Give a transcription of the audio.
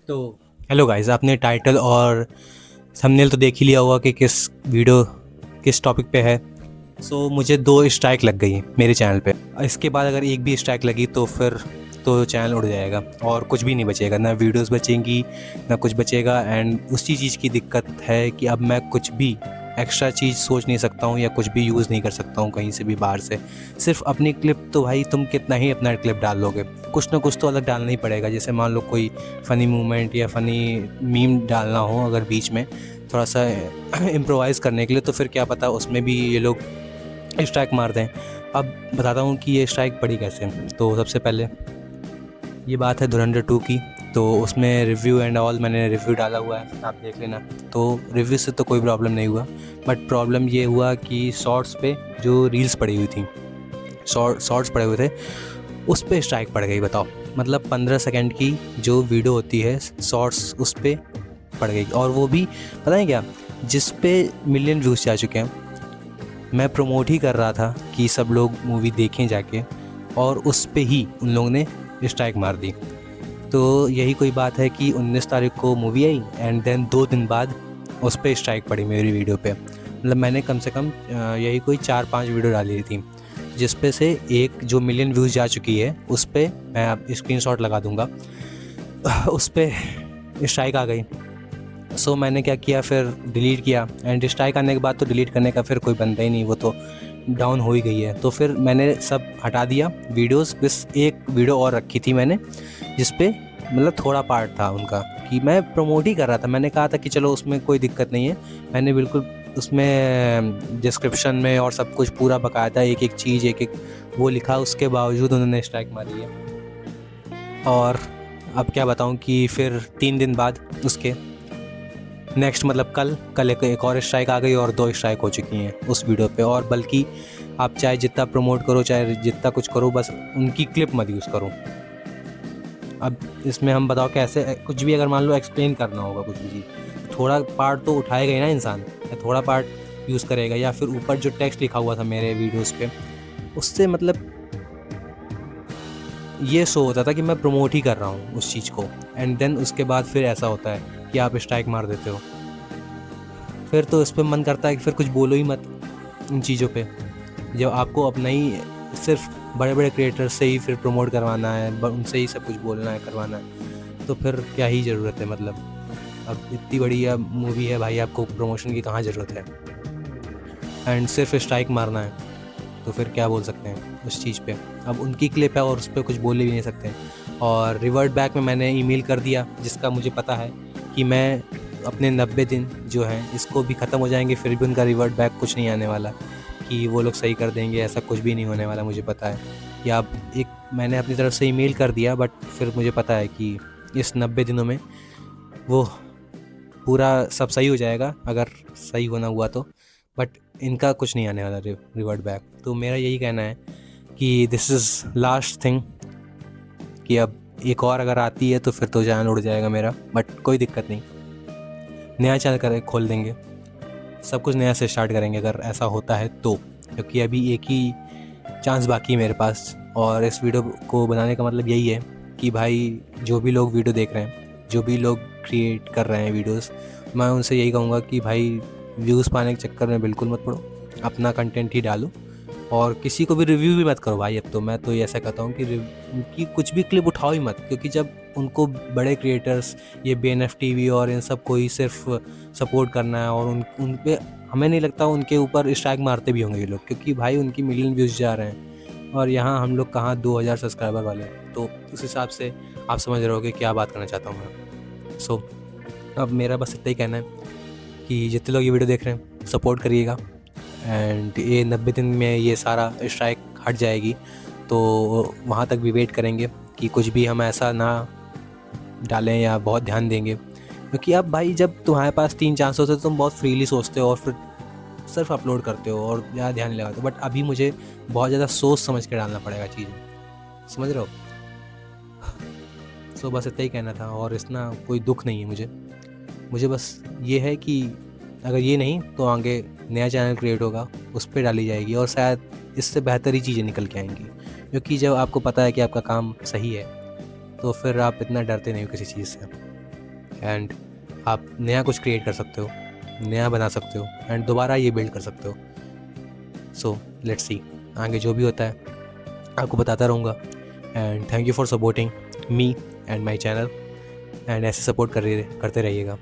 तो hello guys, आपने title और थंबनेल तो देख ही लिया होगा कि किस टॉपिक पे है। मुझे 2 स्ट्राइक लग गई मेरे चैनल पे। इसके बाद अगर एक भी स्ट्राइक लगी तो फिर तो चैनल उड़ जाएगा और कुछ भी नहीं बचेगा, ना वीडियोस बचेंगी ना कुछ बचेगा। एंड उसी चीज़ की दिक्कत है कि अब मैं कुछ भी एक्स्ट्रा चीज़ सोच नहीं सकता हूँ या कुछ भी यूज़ नहीं कर सकता हूँ कहीं से भी बाहर से। सिर्फ अपनी क्लिप तो भाई तुम कितना ही अपना क्लिप डाल लोगे, कुछ ना कुछ तो अलग डालना ही पड़ेगा। जैसे मान लो कोई फ़नी मोमेंट या फ़नी मीम डालना हो अगर बीच में थोड़ा सा इम्प्रोवाइज़ करने के लिए, तो फिर क्या पता उसमें भी ये लोग स्ट्राइक मार दें। अब बताता हूँ कि ये स्ट्राइक पड़ी कैसे। तो सबसे पहले ये बात है धुरंधर 2 की। तो उसमें रिव्यू एंड ऑल मैंने रिव्यू डाला हुआ है, आप देख लेना। तो रिव्यू से तो कोई प्रॉब्लम नहीं हुआ, बट प्रॉब्लम ये हुआ कि शॉर्ट्स पे जो रील्स पड़ी हुई थी, शॉर्ट्स पड़े हुए थे, उस पे स्ट्राइक पड़ गई। बताओ, मतलब 15 सेकंड की जो वीडियो होती है शॉर्ट्स उस पे पड़ गई। और वो भी पता है क्या, जिस पे मिलियन व्यूज़ जा चुके हैं। मैं प्रमोट ही कर रहा था कि सब लोग मूवी देखें जाके, और उस पे ही उन लोगों ने स्ट्राइक मार दी। तो यही कोई बात है कि 19 तारीख को मूवी आई एंड देन 2 दिन बाद उस पर स्ट्राइक पड़ी मेरी वीडियो पे। मतलब मैंने कम से कम यही कोई 4-5 वीडियो डाली थी, जिस पे से एक जो मिलियन व्यूज़ जा चुकी है उस पर मैं अब स्क्रीनशॉट लगा दूंगा, उस पर स्ट्राइक आ गई। मैंने क्या किया, फिर डिलीट किया। एंड स्ट्राइक आने के बाद तो डिलीट करने का फिर कोई बनता ही नहीं, वो तो डाउन हो ही गई है। तो फिर मैंने सब हटा दिया वीडियोस, बस एक वीडियो और रखी थी मैंने जिस पे मतलब थोड़ा पार्ट था उनका, कि मैं प्रमोट ही कर रहा था। मैंने कहा था कि चलो उसमें कोई दिक्कत नहीं है। मैंने बिल्कुल उसमें डिस्क्रिप्शन में और सब कुछ पूरा बकायदा एक एक चीज़ एक एक वो लिखा, उसके बावजूद उन्होंने स्ट्राइक मारी है। और अब क्या बताऊं कि फिर 3 दिन बाद उसके नेक्स्ट मतलब कल एक और स्ट्राइक आ गई और 2 स्ट्राइक हो चुकी हैं उस वीडियो पे। और बल्कि आप चाहे जितना प्रमोट करो, चाहे जितना कुछ करो, बस उनकी क्लिप मत यूज़ करो। अब इसमें हम बताओ कैसे, कुछ भी अगर मान लो एक्सप्लेन करना होगा कुछ भी चीज़, थोड़ा पार्ट तो उठाएगा ही ना इंसान, या थोड़ा पार्ट यूज़ करेगा। या फिर ऊपर जो टेक्स्ट लिखा हुआ था मेरे वीडियोस पे, उससे मतलब ये शो होता था कि मैं प्रमोट ही कर रहा हूँ उस चीज़ को। एंड देन उसके बाद फिर ऐसा होता है कि आप स्ट्राइक मार देते हो। फिर तो इस पर मन करता है कि फिर कुछ बोलो ही मत इन चीज़ों पे। जब आपको अपना ही सिर्फ बड़े बड़े क्रिएटर से ही फिर प्रमोट करवाना है, उनसे ही सब कुछ बोलना है, करवाना है, तो फिर क्या ही ज़रूरत है। मतलब अब इतनी बड़ी मूवी है भाई, आपको प्रमोशन की कहाँ ज़रूरत है। एंड सिर्फ स्ट्राइक मारना है, तो फिर क्या बोल सकते हैं उस चीज़ पे। अब उनकी क्लिप है और उस पर कुछ बोल भी नहीं सकते। और रिवर्ट बैक में मैंने ईमेल कर दिया, जिसका मुझे पता है कि मैं अपने 90 दिन जो हैं इसको भी ख़त्म हो जाएंगे, फिर भी उनका रिवर्ट बैक कुछ नहीं आने वाला कि वो लोग सही कर देंगे। ऐसा कुछ भी नहीं होने वाला, मुझे पता है। या अब एक मैंने अपनी तरफ से ईमेल कर दिया, बट फिर मुझे पता है कि इस 90 दिनों में वो पूरा सब सही हो जाएगा, अगर सही होना हुआ तो। बट इनका कुछ नहीं आने वाला रिवर्ट बैक। तो मेरा यही कहना है कि दिस इज़ लास्ट थिंग, कि अब एक और अगर आती है तो फिर तो जान उड़ जाएगा मेरा। बट कोई दिक्कत नहीं, नया चैनल खोल देंगे, सब कुछ नया से स्टार्ट करेंगे अगर ऐसा होता है तो। क्योंकि अभी एक ही चांस बाकी है मेरे पास, और इस वीडियो को बनाने का मतलब यही है कि भाई जो भी लोग वीडियो देख रहे हैं, जो भी लोग क्रिएट कर रहे हैं वीडियोस, मैं उनसे यही कहूँगा कि भाई व्यूज़ पाने के चक्कर में बिल्कुल मत पड़ो, अपना कंटेंट ही डालो और किसी को भी रिव्यू भी मत करो भाई। अब तो मैं तो ऐसा कहता हूँ कि उनकी कुछ भी क्लिप उठाओ ही मत, क्योंकि जब उनको बड़े क्रिएटर्स ये BNF TV और इन सब को ही सिर्फ सपोर्ट करना है, और उन पे हमें नहीं लगता उनके ऊपर स्ट्राइक मारते भी होंगे ये लोग, क्योंकि भाई उनकी मिलियन व्यूज़ जा रहे हैं और यहाँ हम लोग कहाँ 2000 सब्सक्राइबर वाले हैं। तो उस हिसाब से आप समझ रहे होगे क्या बात करना चाहता हूँ मैं। अब मेरा बस इतना ही कहना है कि जितने लोग ये वीडियो देख रहे हैं सपोर्ट करिएगा। एंड ये 90 दिन में ये सारा स्ट्राइक हट जाएगी, तो वहाँ तक भी वेट करेंगे कि कुछ भी हम ऐसा ना डालें, या बहुत ध्यान देंगे। क्योंकि अब भाई जब तुम्हारे पास 3 चांस होते तो तुम बहुत फ्रीली सोचते हो और फिर सिर्फ अपलोड करते हो और ज़्यादा ध्यान नहीं लगाते। बट अभी मुझे बहुत ज़्यादा सोच समझ के डालना पड़ेगा चीज़ें, समझ रहे हो। बस इतना ही कहना था, और इतना कोई दुख नहीं है मुझे बस ये है कि अगर ये नहीं तो आगे नया चैनल क्रिएट होगा, उस पर डाली जाएगी और शायद इससे बेहतर ही चीज़ें निकल के आएंगी। क्योंकि जब आपको पता है कि आपका काम सही है तो फिर आप इतना डरते नहीं हो किसी चीज़ से। एंड आप नया कुछ क्रिएट कर सकते हो, नया बना सकते हो एंड दोबारा ये बिल्ड कर सकते हो। सो लेट्स सी आगे जो भी होता है आपको बताता रहूँगा। And thank you for supporting me and my channel, and ऐसे सपोर्ट करते रहिएगा।